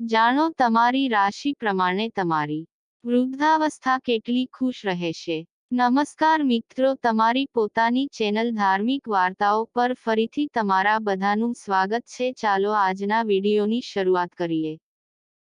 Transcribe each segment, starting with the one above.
જાણો તમારી રાશિ પ્રમાણે તમારી વૃદ્ધાવસ્થા કેટલી ખુશ રહેશે. નમસ્કાર મિત્રો, તમારી પોતાની ચેનલ ધાર્મિક વાર્તાઓ પર ફરીથી તમારા બધાનું સ્વાગત છે. ચાલો આજના વિડીયોની શરૂઆત કરીએ.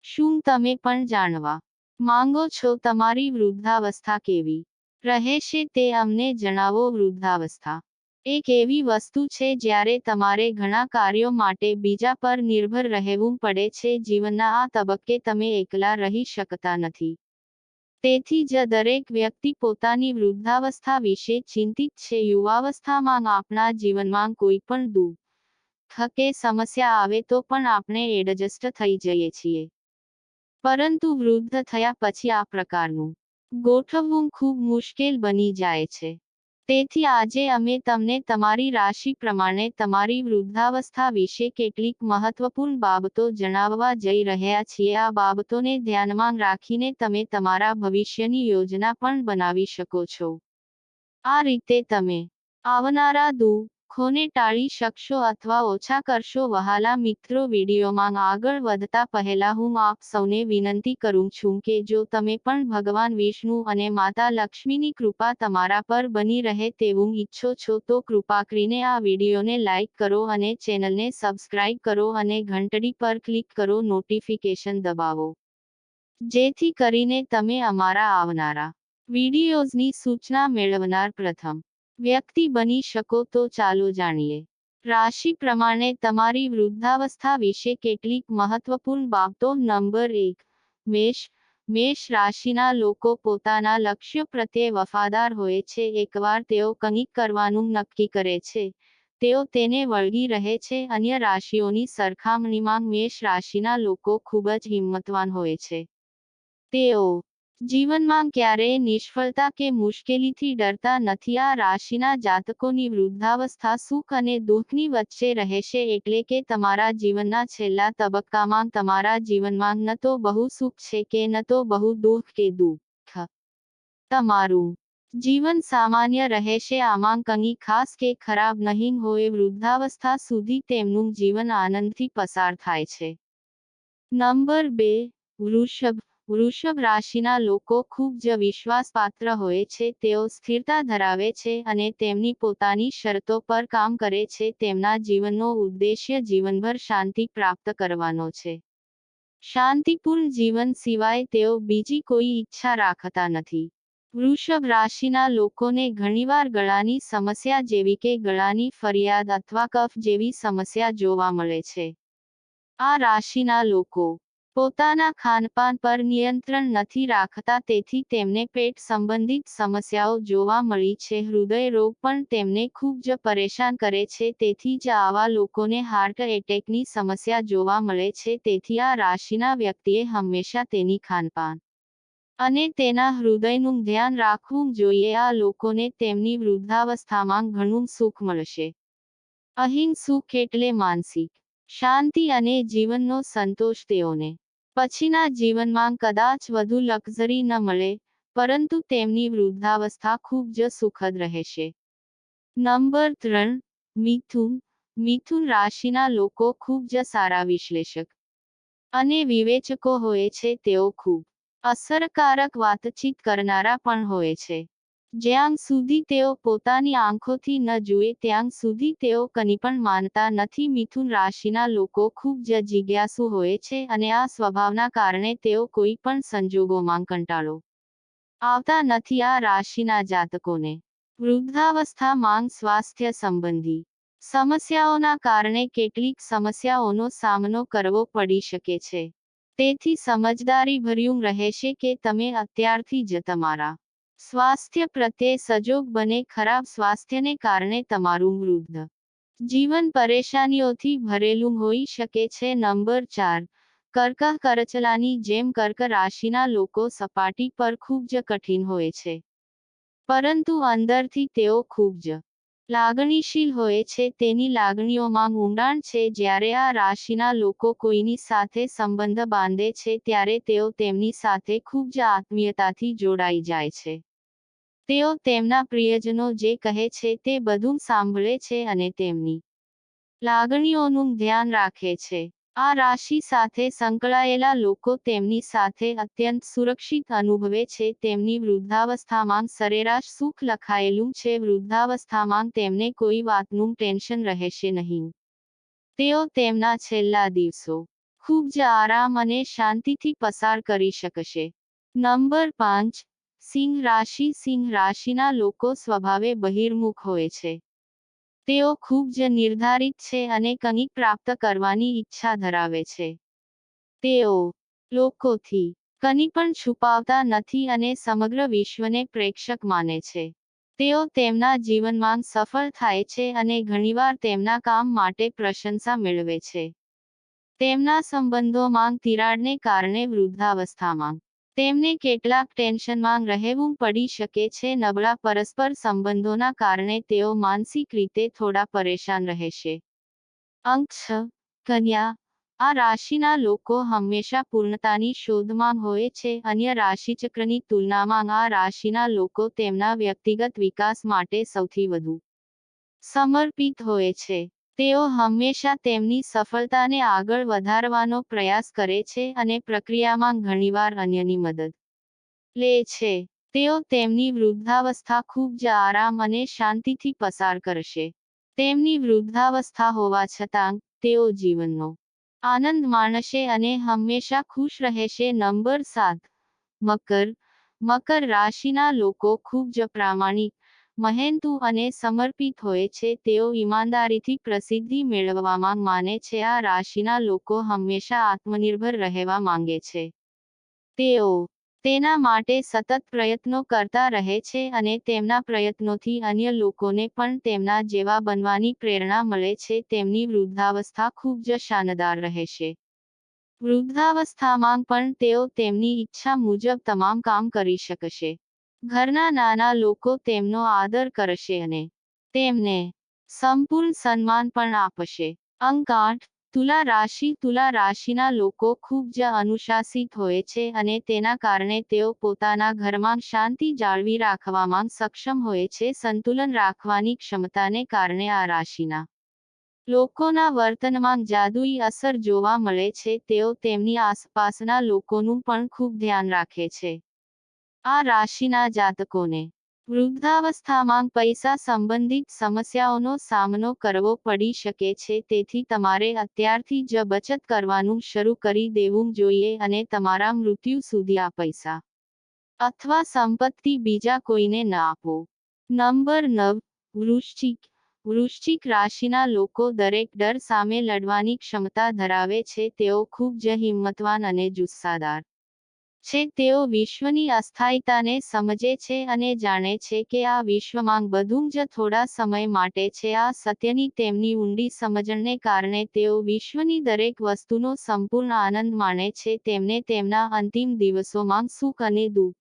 શું તમે પણ જાણવા માંગો છો તમારી વૃદ્ધાવસ્થા કેવી રહેશે તે અમને જણાવો. વૃદ્ધાવસ્થા એક એવી વસ્તુ છે જ્યારે તમારે ઘણા કાર્યો માટે બીજા પર નિર્ભર રહેવું પડે છે. જીવનના આ તબક્કે તમે એકલા રહી શકતા નથી. તેથી જ દરેક વ્યક્તિ પોતાની વૃદ્ધાવસ્થા વિશે ચિંતિત છે. યુવાવસ્થામાં આપણા જીવનમાં કોઈ પણ દુઃખ કે સમસ્યા આવે તો પણ આપણે એડજસ્ટ થઈ જઈએ છીએ. પરંતુ વૃદ્ધ થયા પછી આ પ્રકારનું ગોઠવવું ખૂબ મુશ્કેલ બની જાય છે. તેથી આજે અમે તમને તમારી રાશિ પ્રમાણે તમારી વૃદ્ધાવસ્થા વિશે કેટલીક મહત્વપૂર્ણ બાબતો જણાવવા જઈ રહ્યા છીએ. આ બાબતોને ધ્યાનમાં રાખીને તમે તમારા ભવિષ્યની યોજના પણ બનાવી શકો છો. આ રીતે તમે આવનારા દુઃખોને ટાળી શકશો અથવા ઓછા કરશો. વહાલા મિત્રો, વિડીયોમાં આગળ વધતા પહેલા હું આપ સૌને વિનંતી કરું છું કે જો તમે પણ ભગવાન વિષ્ણુ અને માતા લક્ષ્મીની કૃપા તમારા પર બની રહે તેવું ઈચ્છો છો તો કૃપા કરીને આ વિડીયોને લાઈક કરો અને ચેનલને સબસ્ક્રાઇબ કરો અને ઘંટડી પર ક્લિક કરો, નોટિફિકેશન દબાવો, જેથી કરીને તમે અમારા આવનારા વિડીયોઝની સૂચના મેળવનાર પ્રથમ વ્યક્તિ બની શકો. તો ચાલો જાણીએ રાશિ પ્રમાણે તમારી વૃદ્ધાવસ્થા વિશે કેટલીક મહત્વપૂર્ણ બાબતો. નંબર 1, મેષ. મેષ રાશિના લોકો પોતાના લક્ષ્ય પ્રત્યે વફાદાર હોય છે. એકવાર તેઓ કંઈક કરવાનું નક્કી કરે છે, તેઓ તેને વળગી રહે છે. અન્ય રાશિઓની સરખામણીમાં મેષ રાશિના લોકો ખૂબ જ હિંમતવાન હોય છે. તેઓ જીવનમાં ક્યારેય નિષ્ફળતા કે મુશ્કેલીથી ડરતા નથી. આ રાશિના જાતકોની વૃદ્ધાવસ્થા સુખ અને દુઃખની વચ્ચે રહેશે, એટલે કે તમારા જીવનના છેલ્લા તબક્કામાં તમારા જીવનમાં ન તો બહુ સુખ છે કે ન તો બહુ દુઃખ કે દુઃખ. તમારું જીવન સામાન્ય રહેશે. આમાં કંઈ ખાસ કે ખરાબ નહીં હોય. વૃદ્ધાવસ્થા સુધી તેમનું જીવન આનંદથી પસાર થાય છે. નંબર 2, વૃષભ. વૃષભ રાશિના લોકો ખૂબ જ વિશ્વાસપાત્ર હોય છે. તેઓ સ્થિરતા ધરાવે છે અને તેમની પોતાની શરતો પર કામ કરે છે. તેમના જીવનનો ઉદ્દેશ્ય જીવનભર શાંતિ પ્રાપ્ત કરવાનો છે. શાંતિપૂર્ણ જીવન સિવાય તેઓ બીજી કોઈ ઈચ્છા રાખતા નથી. વૃષભ રાશિના લોકોને ઘણીવાર ગળાની સમસ્યા જેવી કે ગળાની ફરિયાદ અથવા કફ જેવી સમસ્યા જોવા મળે છે. આ રાશિના લોકો પોતાના ખાનપાન પર નિયંત્રણ નથી રાખતા, તેથી તેમને પેટ સંબંધિત સમસ્યાઓ જોવા મળી છે. હૃદય રોગ પણ તેમને ખૂબ જ પરેશાન કરે છે, તેથી જ આવા લોકોને હાર્ટ એટેકની સમસ્યા જોવા મળે છે. તેથી આ રાશિના વ્યક્તિએ હંમેશા તેની ખાનપાન અને તેના હૃદયનું ધ્યાન રાખવું જોઈએ. આ લોકોને તેમની વૃદ્ધાવસ્થામાં ઘણું સુખ મળશે. અહીં સુખ એટલે માનસિક શાંતિ અને જીવનનો સંતોષ. તેઓને પછીના જીવનમાં કદાચ વધુ લક્ઝરી ન મળે, પરંતુ તેમની વૃદ્ધાવસ્થા ખૂબ જ સુખદ રહેશે. નંબર 3, મિથુન. મિથુન રાશિના લોકો ખૂબ જ સારા વિશ્લેષક અને વિવેચકો હોય છે. તેઓ ખૂબ અસરકારક વાતચીત કરનારા પણ હોય છે. જ્યાં સુધી તેઓ પોતાની આંખોથી ન જુએ ત્યાં સુધી તેઓ કંઈ પણ માનતા નથી. મિથુન રાશિના લોકો ખૂબ જ જિજ્ઞાસુ હોય છે અને આ સ્વભાવના કારણે તેઓ કોઈ પણ સંજોગોમાં કંટાળો આવતા નથી. આ રાશિના જાતકોને વૃદ્ધાવસ્થામાં સ્વાસ્થ્ય સંબંધી સમસ્યાઓના કારણે કેટલીક સમસ્યાઓનો સામનો કરવો પડી શકે છે. તેથી સમજદારીભર્યું રહેશે કે તમે અત્યારથી જ તમારા સ્વાસ્થ્ય પ્રત્યે સજોગ બને. ખરાબ સ્વાસ્થ્યને કારણે તમારું વૃદ્ધ જીવન પરેશાનીઓથી ભરેલું હોઈ શકે છે. નંબર 4, કર્ક. કરચલાની જેમ કર્ક રાશિના લોકો સપાટી પર ખૂબ જ કઠિન હોય છે, પરંતુ અંદરથી તેઓ ખૂબ જ લાગણીશીલ હોય છે. તેની લાગણીઓમાં ઊંડાણ છે. જ્યારે આ રાશિના લોકો કોઈની સાથે સંબંધ બાંધે છે ત્યારે તેઓ તેમની સાથે ખૂબ જ આત્મીયતાથી જોડાઈ જાય છે. તેઓ તેમના પ્રિયજનો જે કહે છે તે બધું સાંભળે છે અને તેમની લાગણીઓનું ધ્યાન રાખે છે. આ રાશિ સાથે સંકળાયેલા લોકો તેમની સાથે અત્યંત સુરક્ષિત અનુભવે છે. તેમની વૃદ્ધાવસ્થામાં સરેરાશ સુખ લખાયેલું છે. વૃદ્ધાવસ્થામાં તેમને કોઈ વાતનું ટેન્શન રહેશે નહીં. તેઓ તેમના છેલ્લા દિવસો ખૂબ જ આરામ અને શાંતિથી પસાર કરી શકશે. નંબર 5. સિંહ રાશિ. સિંહ રાશિના લોકો સ્વભાવે બહિર્મુખ હોય છે. તેઓ ખૂબ જ નિર્ધારિત છે અને કંઈક પ્રાપ્ત કરવાની ઈચ્છા ધરાવે છે. તેઓ લોકોથી કંઈ પણ છુપાવતા નથી અને સમગ્ર વિશ્વને પ્રેક્ષક માને છે. તેઓ તેમના જીવનમાં સફળ થાય છે અને ઘણીવાર તેમના કામ માટે પ્રશંસા મેળવે છે. તેમના સંબંધોમાં તિરાડને કારણે વૃદ્ધાવસ્થામાં તેમને કેટલાક ટેન્શનમાં રહેવું પડી શકે છે. નબળા પરસ્પર સંબંધોના કારણે તેઓ માનસિક રીતે થોડા પરેશાન રહેશે. અંક 6. કન્યા. આ રાશિના લોકો હંમેશા પૂર્ણતાની શોધમાં હોય છે. અન્ય રાશિચક્રની તુલનામાં આ રાશિના લોકો તેમના વ્યક્તિગત વિકાસ માટે સૌથી વધુ સમર્પિત હોય છે. તેઓ હંમેશા તેમની સફળતાને આગળ વધારવાનો પ્રયાસ કરે છે અને પ્રક્રિયામાં ઘણીવાર અન્યની મદદ લે છે. તેઓ તેમની વૃદ્ધાવસ્થા ખૂબ જ આરામ અને શાંતિથી પસાર કરશે. તેમની વૃદ્ધાવસ્થા હોવા છતાં તેઓ જીવનનો આનંદ માણશે અને હંમેશા ખુશ રહેશે. નંબર 7. મકર. મકર રાશિના લોકો ખૂબ જ પ્રામાણિક, મહેનતુ અને સમર્પિત હોય છે. તેઓ ઈમાનદારીથી પ્રસિદ્ધિ મેળવવામાં માને છે. આ રાશિના લોકો હંમેશા આત્મનિર્ભર રહેવા માંગે છે. તેઓ તેના માટે સતત પ્રયત્નો કરતા રહે છે અને તેમના પ્રયત્નોથી અન્ય લોકોને પણ તેમના જેવા બનવાની પ્રેરણા મળે છે. તેમની વૃદ્ધાવસ્થા ખૂબ જ શાનદાર રહેશે. વૃદ્ધાવસ્થામાં પણ તેઓ તેમની ઈચ્છા મુજબ તમામ કામ કરી શકશે. ઘરના નાના લોકો તેમનો આદર કરશે અને તેમને સંપૂર્ણ સન્માન પણ આપશે. અંક 8. તુલા રાશિ. તુલા રાશિના લોકો ખૂબ જ અનુશાસિત હોય છે અને તેના કારણે તેઓ પોતાના ઘરમાં શાંતિ જાળવી રાખવામાં સક્ષમ હોય છે. સંતુલન રાખવાની ક્ષમતાને કારણે આ રાશિના લોકોના વર્તનમાં જાદુઈ અસર જોવા મળે છે. તેઓ તેમની આસપાસના લોકોનું પણ ખૂબ ધ્યાન રાખે છે. આ રાશિના જાતકોને વૃદ્ધાવસ્થામાં પૈસા સંબંધિત સમસ્યાઓનો સામનો કરવો પડી શકે છે. તેથી તમારે અત્યારથી જ બચત કરવાનું શરૂ કરી દેવું જોઈએ અને તમારા મૃત્યુ સુધી આ પૈસા અથવા સંપત્તિ બીજા કોઈને ન આપો. નંબર 9. વૃશ્ચિક. વૃશ્ચિક રાશિના લોકો દરેક ડર સામે લડવાની ક્ષમતા ધરાવે છે. તેઓ ખૂબ જ હિંમતવાન અને જુસ્સાદાર છે. તેઓ વિશ્વની અસ્થાયીતાને સમજે છે અને જાણે છે કે આ વિશ્વમાં બધું જ થોડા સમય માટે છે. આ સત્યની તેમની ઊંડી સમજણને કારણે તેઓ વિશ્વની દરેક વસ્તુનો સંપૂર્ણ આનંદ માણે છે. તેમને તેમના અંતિમ દિવસોમાં સુખ અને દુઃખ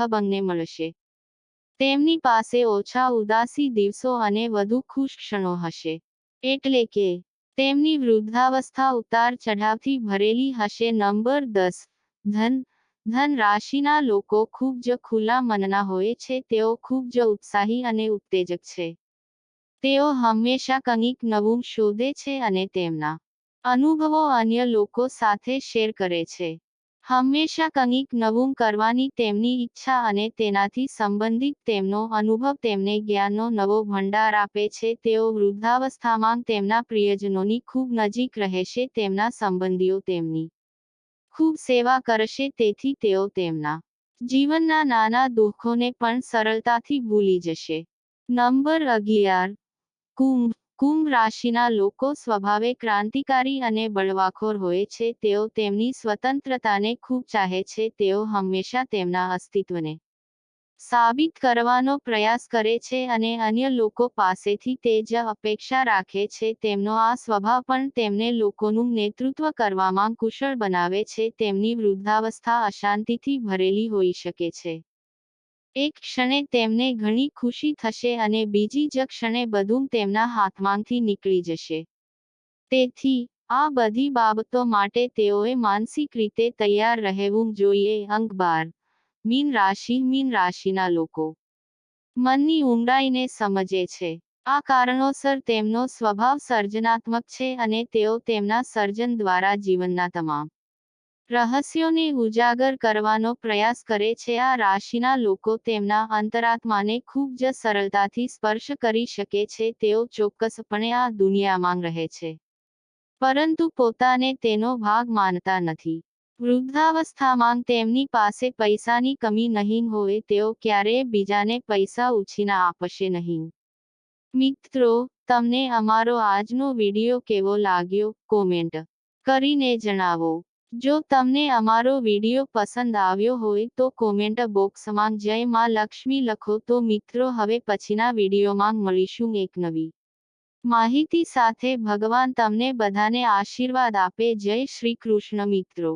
બંને મળશે. તેમની પાસે ઓછા ઉદાસી દિવસો અને વધુ ખુશ ક્ષણો હશે. એટલે કે તેમની વૃદ્ધાવસ્થા ઉતાર ચઢાવથી ભરેલી હશે. નંબર 10. ધન. ધન રાશિના લોકો ખૂબ જ ખુલ્લા મનના હોય છે. તેઓ ખૂબ જ ઉત્સાહી અને ઉત્તેજક છે. તેઓ હંમેશા કંઈક નવું શોધે છે અને તેમના અનુભવો અન્ય લોકો સાથે શેર કરે છે. હંમેશા કંઈક નવું કરવાની તેમની ઈચ્છા અને તેનાથી સંબંધિત તેમનો અનુભવ તેમને જ્ઞાનનો નવો ભંડાર આપે છે. તેઓ વૃદ્ધાવસ્થામાં તેમના પ્રિયજનોની ખૂબ નજીક રહેશે. તેમના સંબંધીઓ તેમની ખૂબ સેવા કરશે. તેથી તેઓ તેમના જીવનના નાના દુઃખોને પણ સરળતાથી ભૂલી જશે. નંબર 11. કુંભ. કુંભ રાશિના લોકો સ્વભાવે ક્રાંતિકારી અને બળવાખોર હોય છે. તેઓ તેમની સ્વતંત્રતાને ખૂબ ચાહે છે. તેઓ હંમેશા તેમના અસ્તિત્વને સાબિત કરવાનો પ્રયાસ કરે છે અને અન્ય લોકો પાસેથી તે જ અપેક્ષા રાખે છે. તેમનો આ સ્વભાવ પણ તેમને લોકોનું નેતૃત્વ કરવામાં કુશળ બનાવે છે. તેમની વૃદ્ધાવસ્થા અશાંતિથી ભરેલી હોઈ શકે છે. એક ક્ષણે તેમને ઘણી ખુશી થશે અને બીજી જ ક્ષણે બધું તેમના હાથમાંથી નીકળી જશે. તેથી આ બધી બાબતો માટે તેઓએ માનસિક રીતે તૈયાર રહેવું જોઈએ. અંક 12. મીન રાશિ. મીન રાશિના લોકો મનની ઊંડાઈને સમજે છે. આ કારણોસર તેમનો સ્વભાવ સર્જનાત્મક છે અને તેઓ તેમના સર્જન દ્વારા જીવનના તમામ રહસ્યોને ઉજાગર કરવાનો પ્રયાસ કરે છે. આ રાશિના લોકો તેમના અંતરાત્માને ખૂબ જ સરળતાથી સ્પર્શ કરી શકે છે. તેઓ ચોક્કસપણે આ દુનિયામાં રહે છે, પરંતુ પોતાને તેનો ભાગ માનતા નથી. વૃદ્ધાવસ્થામાં તેમની પાસે પૈસાની કમી નહીં હોય. તેઓ ક્યારેય બીજાને પૈસા ઉછીના આપશે નહીં. મિત્રો, તમને અમારો આજનો વિડિયો કેવો લાગ્યો? કોમેન્ટ કરીને જણાવો. જો તમને અમારો વિડિયો પસંદ આવ્યો હોય તો કોમેન્ટ બોક્સમાં જય માં લક્ષ્મી લખો. તો મિત્રો, હવે પછીના વિડિયોમાં મળીશું એક નવી માહિતી સાથે. ભગવાન તમને બધાને આશીર્વાદ આપે. જય શ્રી કૃષ્ણ મિત્રો.